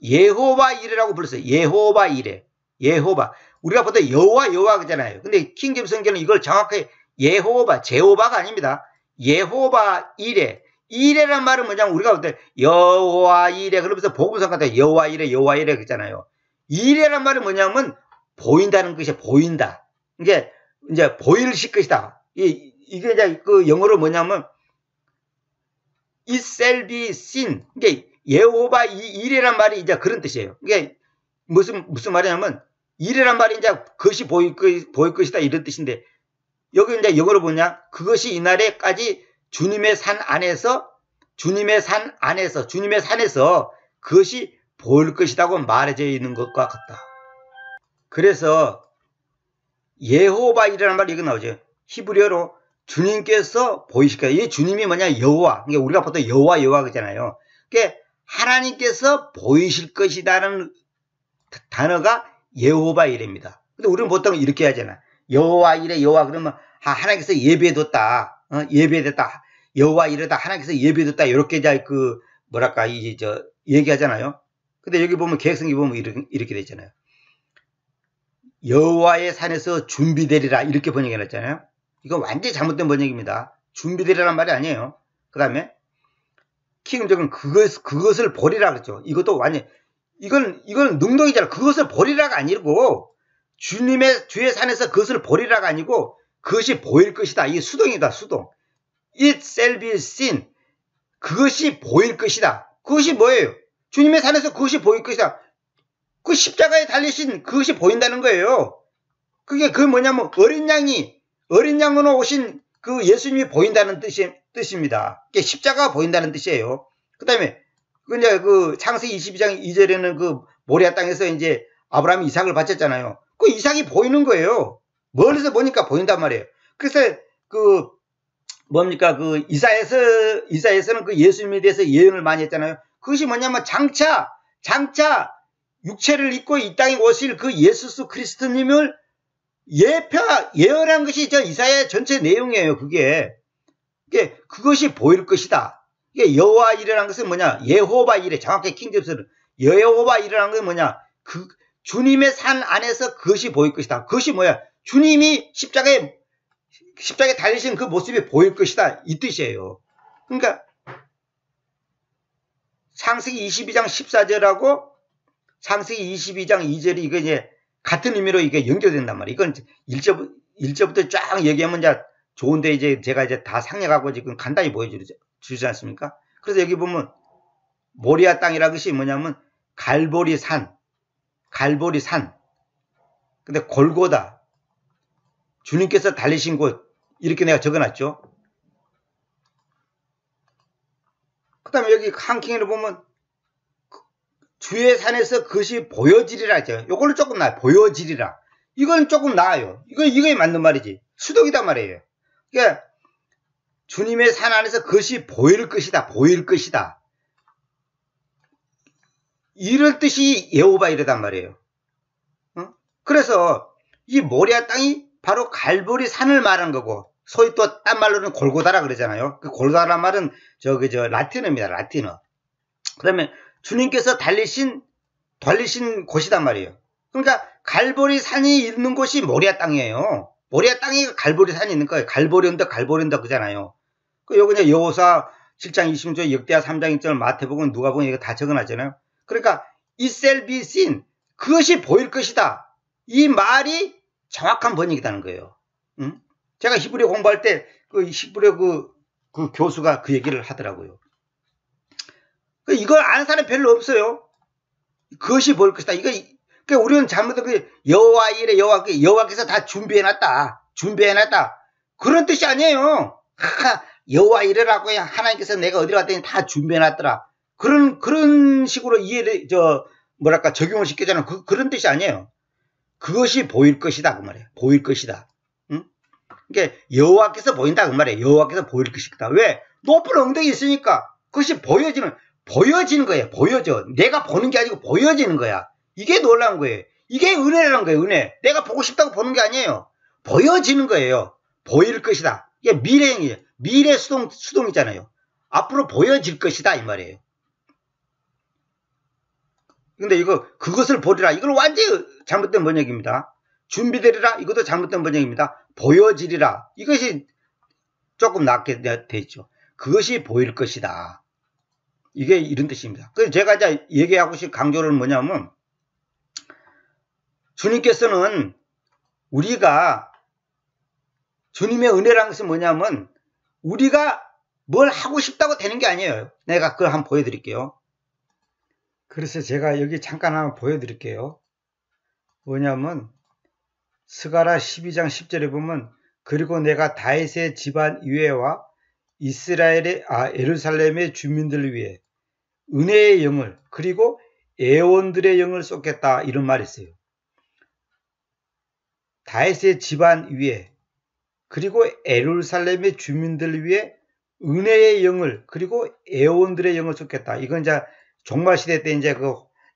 예호바 이레라고 불렀어요. 예호바 이레. 예호바. 우리가 보통 여호와 그러잖아요. 근데 킹제임스 성경은 이걸 정확하게 제호바가 아닙니다. 예호바 이레. 이레란 말은 뭐냐면 우리가 볼 때 여호와 이레 그러면서 복음성 같아 여호와 이레 그러잖아요. 이레란 말은 뭐냐면 보인다는 것이 보인다. 이게 이제 보일실 것이다. 이게 이제 그 영어로 뭐냐면 it shall be seen. 이게 예호바 이레란 말이 이제 그런 뜻이에요. 이게 무슨 말이냐면 이레란 말이 이제 그것이 보일 것이다 이런 뜻인데 여기 이제 영어로 뭐냐? 그것이 이날에까지 주님의 산에서 그것이 보일 것이라고 말해져 있는 것과 같다. 그래서 예호바이라는 말이 여기 나오죠. 히브리어로 주님께서 보이실 거예요. 이 주님이 뭐냐? 여호와. 그러니까 우리가 보통 여호와 그러잖아요. 그러니까 하나님께서 보이실 것이라는 단어가 예호바 이레입니다. 근데 우리는 보통 이렇게 하잖아. 여호와 이레 그러면 하나님께서 예배해뒀다. 예배됐다. 여호와 이레다. 하나님께서 예배해뒀다. 이렇게 얘기하잖아요. 근데 여기 보면 개혁성기 보면 이렇게 돼 있잖아요. 여호와의 산에서 준비되리라 이렇게 번역해놨잖아요. 이건 완전히 잘못된 번역입니다. 준비되리라는 말이 아니에요. 그 다음에 킹정은 그것을 버리라 그랬죠. 이것도 완전 이건 능동이잖아. 그것을 버리라가 아니고 주의 산에서 그것을 버리라가 아니고 그것이 보일 것이다. 이게 수동이다. 수동. It shall be seen. 그것이 보일 것이다. 그것이 뭐예요? 주님의 산에서 그것이 보일 것이다. 그 십자가에 달리신 그것이 보인다는 거예요. 그게 뭐냐면 어린 양으로 오신 그 예수님이 보인다는 뜻입니다. 그게 십자가가 보인다는 뜻이에요. 그 다음에 그 창세기 22장 2절에는 그 모리아 땅에서 이제 아브라함이 이삭을 바쳤잖아요. 그 이삭이 보이는 거예요. 멀리서 보니까 보인단 말이에요. 그래서 이사야서는 그 예수님에 대해서 예언을 많이 했잖아요. 그것이 뭐냐면 장차 육체를 입고 이 땅에 오실 그 예수 그리스도님을 예언한 것이 이사야 전체 내용이에요. 그것이 보일 것이다. 이게 여호와 이레라는 것은 뭐냐? 예호바 이레. 정확히 킹제임스는 여호바 이레라는 것은 뭐냐? 주님의 산 안에서 그것이 보일 것이다. 그것이 뭐야? 주님이 십자가에 달리신 그 모습이 보일 것이다. 이 뜻이에요. 그러니까 창세기 22장 14절하고 창세기 22장 2절이 이거 이제 같은 의미로 이게 연결된단 말이에요. 이건 1절부터 쫙 얘기하면 이제 좋은데 이제 제가 이제 다 상략하고 지금 간단히 보여주지 않습니까? 그래서 여기 보면 모리아 땅이라는 것이 뭐냐면 갈보리 산. 근데 골고다. 주님께서 달리신 곳 이렇게 내가 적어놨죠. 그 다음에 여기 한킹을 보면 주의 산에서 그것이 보여지리라 하죠. 요걸로 조금 나아요. 보여지리라. 이건 조금 나아요. 이게 맞는 말이지. 수동이다 말이에요. 그러니까 주님의 산 안에서 그것이 보일 것이다. 보일 것이다. 이럴 뜻이 여호와 이르단 말이에요. 그래서 이 모리아 땅이 바로 갈보리 산을 말한 거고, 소위 또 딴 말로는 골고다라 그러잖아요. 그 골고다라 말은 라틴어입니다. 라틴어. 그러면 주님께서 달리신 곳이단 말이에요. 그러니까 갈보리 산이 있는 곳이 모리아 땅이에요. 모리아 땅이 갈보리 산이 있는 거예요. 갈보리 언덕 그잖아요. 요거 이제 여호수아 7장 26절, 역대하 3장 1절, 마태복음, 누가복음 이거 다 적어놨잖아요. 그러니까 it shall be seen, 그것이 보일 것이다. 이 말이 정확한 번역이라는 거예요. 응? 제가 히브리어 공부할 때 그 히브리어 그 교수가 그 얘기를 하더라고요. 이걸 아는 사람이 별로 없어요. 그것이 보일 것이다. 그러니까 우리는 잘못된 여호와 이래, 여호와께서 다 준비해놨다. 그런 뜻이 아니에요. 여호와 이래라고 하나님께서 내가 어디로 갔더니 다 준비해놨더라. 그런 식으로 이해를, 적용을 시키잖아요. 그런 뜻이 아니에요. 그것이 보일 것이다. 그 말이에요. 보일 것이다. 응? 그러니까 여호와께서 보인다. 그 말이에요. 여호와께서 보일 것이다. 왜? 높은 엉덩이 있으니까 그것이 보여지는 거예요. 보여져. 내가 보는 게 아니고 보여지는 거야. 이게 놀라운 거예요. 이게 은혜라는 거예요. 은혜. 내가 보고 싶다고 보는 게 아니에요. 보여지는 거예요. 보일 것이다. 이게 미래형이에요. 미래 수동이잖아요. 앞으로 보여질 것이다 이 말이에요. 근데 그것을 보리라. 이건 완전히 잘못된 번역입니다. 준비되리라. 이것도 잘못된 번역입니다. 보여지리라. 이것이 조금 낫게 돼 있죠. 그것이 보일 것이다. 이게 이런 뜻입니다. 그래서 제가 이제 얘기하고 싶은 강조는 뭐냐면, 주님께서는 우리가, 주님의 은혜라는 것은 뭐냐면, 우리가 뭘 하고 싶다고 되는 게 아니에요. 내가 그걸 한번 보여드릴게요. 그래서 제가 여기 잠깐 한번 보여드릴게요. 뭐냐면, 스가랴 12장 10절에 보면, 그리고 내가 다윗의 집안 위에와 예루살렘의 주민들 위에 은혜의 영을, 그리고 애원들의 영을 쏟겠다, 이런 말이 있어요. 다윗의 집안 위에, 그리고 예루살렘의 주민들 위에 은혜의 영을, 그리고 애원들의 영을 쏟겠다. 이건 이제 종말 시대 때 이제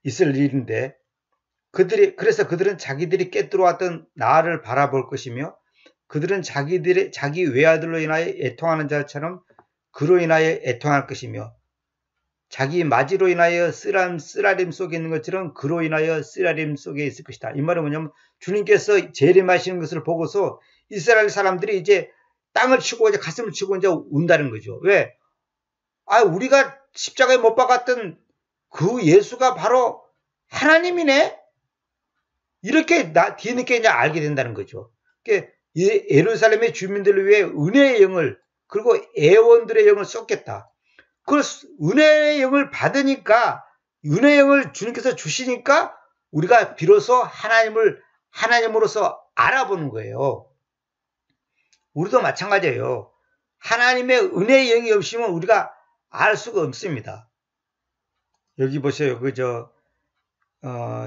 있을 일인데, 그래서 그들은 자기들이 꿰뚫어왔던 나를 바라볼 것이며, 그들은 자기 외아들로 인하여 애통하는 자처럼 그로 인하여 애통할 것이며, 자기 마지로 인하여 쓰라림 속에 있는 것처럼 그로 인하여 쓰라림 속에 있을 것이다. 이 말은 뭐냐면, 주님께서 재림하시는 것을 보고서 이스라엘 사람들이 이제 땅을 치고 이제 가슴을 치고 이제 운다는 거죠. 왜? 우리가 십자가에 못 박았던 그 예수가 바로 하나님이네? 이렇게 뒤늦게 이제 알게 된다는 거죠. 그러니까 예루살렘의 주민들을 위해 은혜의 영을, 그리고 애원들의 영을 쏟겠다. 그 은혜의 영을 받으니까, 은혜의 영을 주님께서 주시니까 우리가 비로소 하나님으로서 알아보는 거예요. 우리도 마찬가지예요. 하나님의 은혜의 영이 없으면 우리가 알 수가 없습니다. 여기 보세요.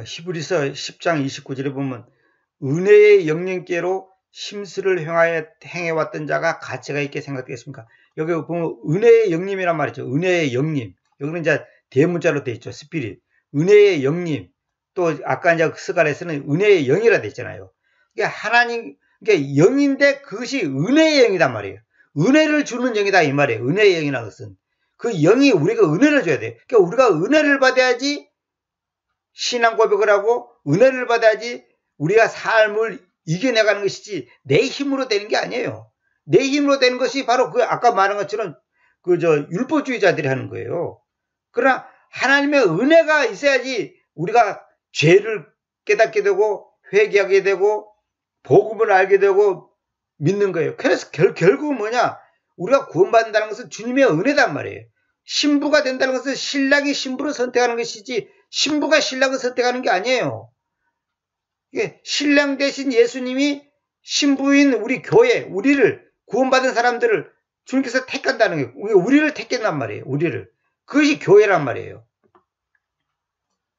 히브리서 10장 29절에 보면, 은혜의 영령께로 심술을 행해왔던 자가 가치가 있게 생각되겠습니까? 여기 보면 은혜의 영님이란 말이죠. 은혜의 영님. 여기는 이제 대문자로 되어 있죠. 스피릿. 은혜의 영님. 또 아까 이제 스가랴에서는 은혜의 영이라 되어 있잖아요. 그러니까 그러니까 영인데 그것이 은혜의 영이란 말이에요. 은혜를 주는 영이다 이 말이에요. 은혜의 영이라는 것은. 그 영이 우리가 은혜를 줘야 돼요. 그러니까 우리가 은혜를 받아야지 신앙 고백을 하고, 은혜를 받아야지 우리가 삶을 이겨내가는 것이지, 내 힘으로 되는 게 아니에요. 내 힘으로 되는 것이 바로 아까 말한 것처럼 율법주의자들이 하는 거예요. 그러나 하나님의 은혜가 있어야지 우리가 죄를 깨닫게 되고, 회개하게 되고, 복음을 알게 되고 믿는 거예요. 그래서 결국은 뭐냐? 우리가 구원받는다는 것은 주님의 은혜단 말이에요. 신부가 된다는 것은 신랑이 신부를 선택하는 것이지, 신부가 신랑을 선택하는 게 아니에요. 신랑 대신 예수님이 신부인 우리 교회, 우리를 구원받은 사람들을 주님께서 택한다는 게 우리를 택했단 말이에요. 우리를. 그것이 교회란 말이에요.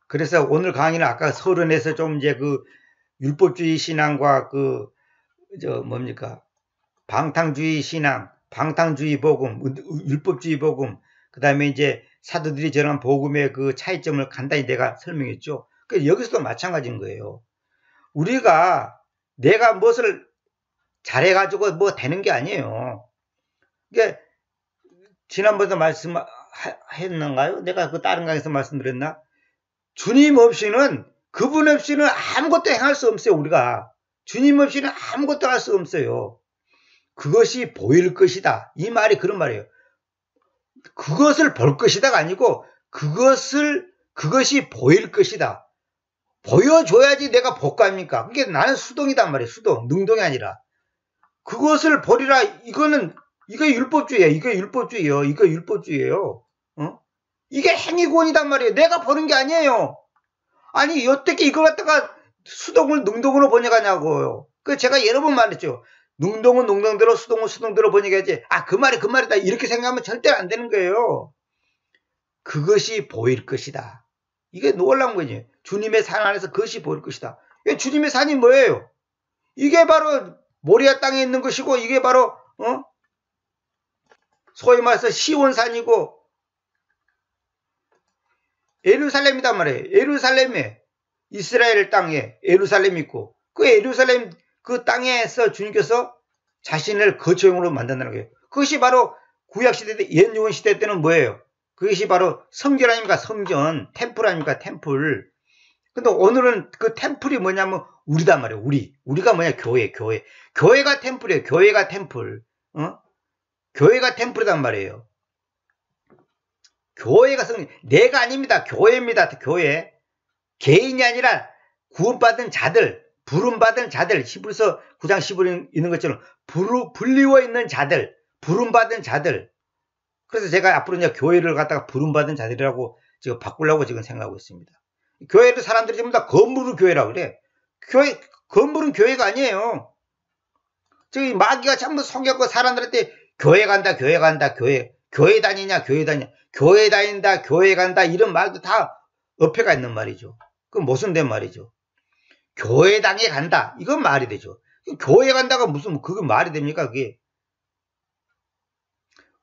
그래서 오늘 강의는 아까 서론에서 좀 이제 그 율법주의 신앙과 방탕주의 신앙, 방탕주의 복음, 율법주의 복음, 그 다음에 이제 사도들이 전한 복음의 그 차이점을 간단히 내가 설명했죠. 그래서 여기서도 마찬가지인 거예요. 내가 무엇을 잘해가지고 뭐 되는 게 아니에요. 이게 지난번에도 말씀했는가요? 내가 그 다른 강에서 말씀드렸나? 주님 없이는, 그분 없이는 아무것도 행할 수 없어요. 우리가 주님 없이는 아무것도 할 수 없어요. 그것이 보일 것이다. 이 말이 그런 말이에요. 그것을 볼 것이다가 아니고 그것이 보일 것이다. 보여줘야지 내가 복가입니까? 그게 나는 수동이단 말이에요. 수동, 능동이 아니라. 그것을 보리라. 이거 율법주의예요. 이거 율법주의예요. 이게 행위구원이단 말이에요. 내가 보는 게 아니에요. 아니 어떻게 이걸 갖다가 수동을 능동으로 번역하냐고요. 제가 여러 번 말했죠. 능동은 능동대로, 수동은 수동대로 번역해야지. 그 말이다. 이렇게 생각하면 절대 안 되는 거예요. 그것이 보일 것이다. 이게 놀라운 거지. 주님의 산 안에서 그것이 보일 것이다. 주님의 산이 뭐예요? 이게 바로 모리아 땅에 있는 것이고, 이게 바로 소위 말해서 시온산이고 예루살렘이단 말이에요. 예루살렘에, 이스라엘 땅에 예루살렘이 있고, 그 예루살렘 그 땅에서 주님께서 자신을 거처용으로 만든다는 거예요. 그것이 바로 구약시대 때, 옛 유언 시대 때는 뭐예요? 그것이 바로 성전 아닙니까? 성전, 템플 아닙니까? 템플. 근데 오늘은 그 템플이 뭐냐면 우리단 말이에요. 우리가 뭐냐? 교회가 템플이에요. 교회가 템플. 교회가 템플이단 말이에요. 교회가 내가 아닙니다. 교회입니다. 교회. 개인이 아니라 구원받은 자들, 부름받은 자들, 히브리서 9장 15절 있는 것처럼 불리워 있는 자들, 부름받은 자들. 그래서 제가 앞으로 이제 교회를 갖다가 부름받은 자들이라고 지금 바꾸려고 지금 생각하고 있습니다. 교회를 사람들이 전부 다 건물을 교회라고 그래. 건물은 교회가 아니에요. 저기 마귀가 전부 속였고 사람들한테 교회 간다, 교회 다니냐, 교회 다닌다, 교회 간다, 이런 말도 다 어폐가 있는 말이죠. 그건 모순된 말이죠. 교회당에 간다, 이건 말이 되죠. 교회 간다가 무슨, 그게 말이 됩니까, 그게?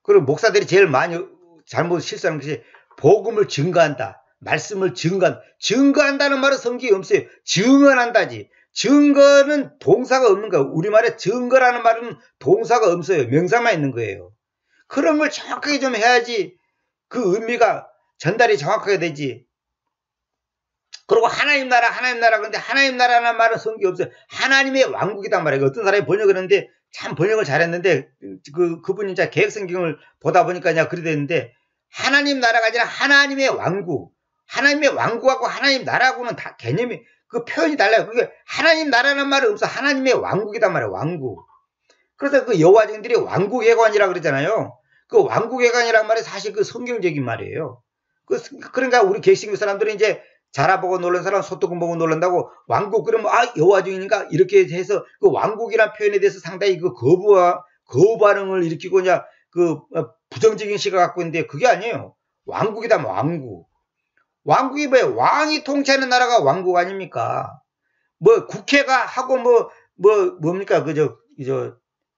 그리고 목사들이 제일 많이 잘못 실수하는 것이 복음을 증거한다, 말씀을 증거한다는 말은 성경에 없어요. 증언한다지. 증거는 동사가 없는 거예요. 우리말에 증거라는 말은 동사가 없어요. 명사만 있는 거예요. 그런 걸 정확하게 좀 해야지 그 의미가 전달이 정확하게 되지. 그리고 하나님 나라 그런데 하나님 나라라는 말은 성경에 없어요. 하나님의 왕국이단 말이에요. 어떤 사람이 번역을 했는데 참 번역을 잘했는데 그분이 이제 개혁 성경을 보다 보니까 그냥 그리 됐는데, 하나님 나라가 아니라 하나님의 왕국. 하나님의 왕국하고 하나님 나라하고는 다 개념이, 그 표현이 달라요. 그게 하나님 나라는 말은 없어. 하나님의 왕국이단 말이에요. 왕국. 그래서 그 여호와 증인들이 왕국회관이라 그러잖아요. 그 왕국회관이란 말이 사실 그 성경적인 말이에요. 그러니까 우리 개신교 사람들은 이제 자라보고 놀란 사람 소뚜껑 보고 놀란다고, 왕국 그러면 여호와 증인인가 이렇게 해서 그 왕국이란 표현에 대해서 상당히 그 거부 반응을 일으키고 그냥 부정적인 시각을 갖고 있는데, 그게 아니에요. 왕국이다, 왕국. 왕국이 뭐예요? 왕이 통치하는 나라가 왕국 아닙니까? 뭐 국회가 하고 뭡니까?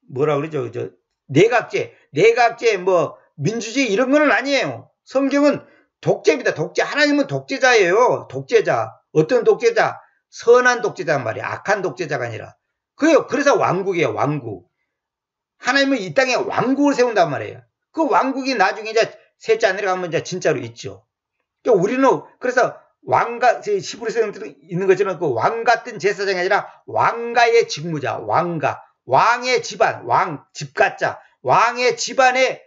뭐라 그러죠? 내각제 뭐 민주주의 이런 거는 아니에요. 성경은 독재입니다. 독재. 하나님은 독재자예요. 독재자. 어떤 독재자? 선한 독재자란 말이에요. 악한 독재자가 아니라. 그래서 왕국이에요. 왕국. 하나님은 이 땅에 왕국을 세운단 말이에요. 그 왕국이 나중에 이제 셋째 안 내려가면 이제 진짜로 있죠. 우리는 그래서 히브리서에 있는 것처럼 그 왕 같은 제사장이 아니라 왕가의 직무자, 왕의 집안, 집가자, 왕의 집안의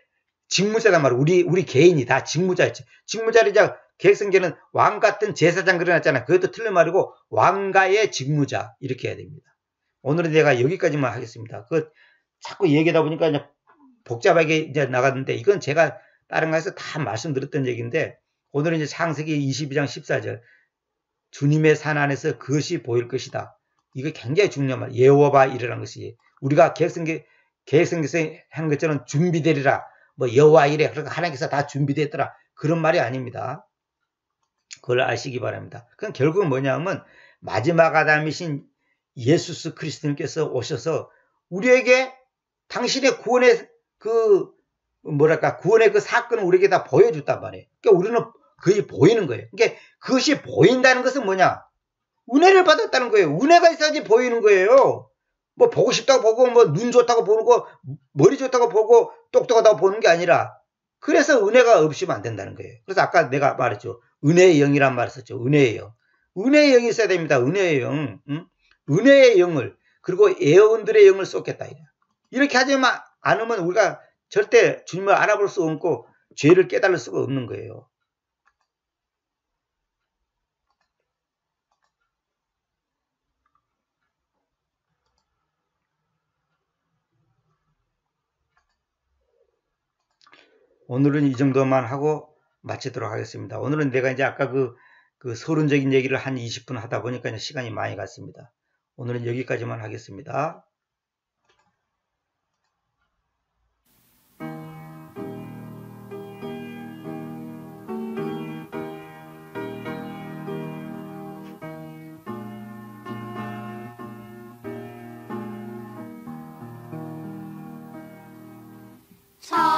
직무자단 말이에요. 우리 개인이 다 직무자였지. 직무자를 이제 개혁성경은 왕 같은 제사장 그려놨잖아요. 그것도 틀린 말이고 왕가의 직무자 이렇게 해야 됩니다. 오늘은 내가 여기까지만 하겠습니다. 자꾸 얘기하다 보니까 이제 복잡하게 이제 나갔는데, 이건 제가 다른 곳에서 다 말씀드렸던 얘기인데, 오늘은 이제 창세기 22장 14절 주님의 산 안에서 그것이 보일 것이다. 이거 굉장히 중요한 말. 여호와 이르라는 것이 우리가 계획성에서 하는 것처럼 준비되리라. 뭐 여호와 이래. 그러니까 하나님께서 다 준비됐더라. 그런 말이 아닙니다. 그걸 아시기 바랍니다. 그럼 결국은 뭐냐면 마지막 아담이신 예수 그리스도님께서 오셔서 우리에게 당신의 구원의 구원의 그 사건을 우리에게 다 보여줬단 말이에요. 그러니까 우리는 그게 보이는 거예요. 그러니까 그것이 보인다는 것은 뭐냐? 은혜를 받았다는 거예요. 은혜가 있어야지 보이는 거예요. 뭐 보고 싶다고 보고 뭐 눈 좋다고 보는 거 머리 좋다고 보고 똑똑하다고 보는 게 아니라 그래서 은혜가 없으면 안 된다는 거예요. 그래서 아까 내가 말했죠. 은혜의 영이란 말을 썼죠. 은혜의 영. 은혜의 영이 있어야 됩니다. 은혜의 영. 응? 은혜의 영을 그리고 예언들의 영을 쏟겠다. 이렇게 하지 않으면 우리가 절대 주님을 알아볼 수 없고 죄를 깨달을 수가 없는 거예요. 오늘은 이 정도만 하고 마치도록 하겠습니다. 오늘은 내가 이제 아까 그 서론적인 얘기를 한 20분 하다 보니까 이제 시간이 많이 갔습니다. 오늘은 여기까지만 하겠습니다. 사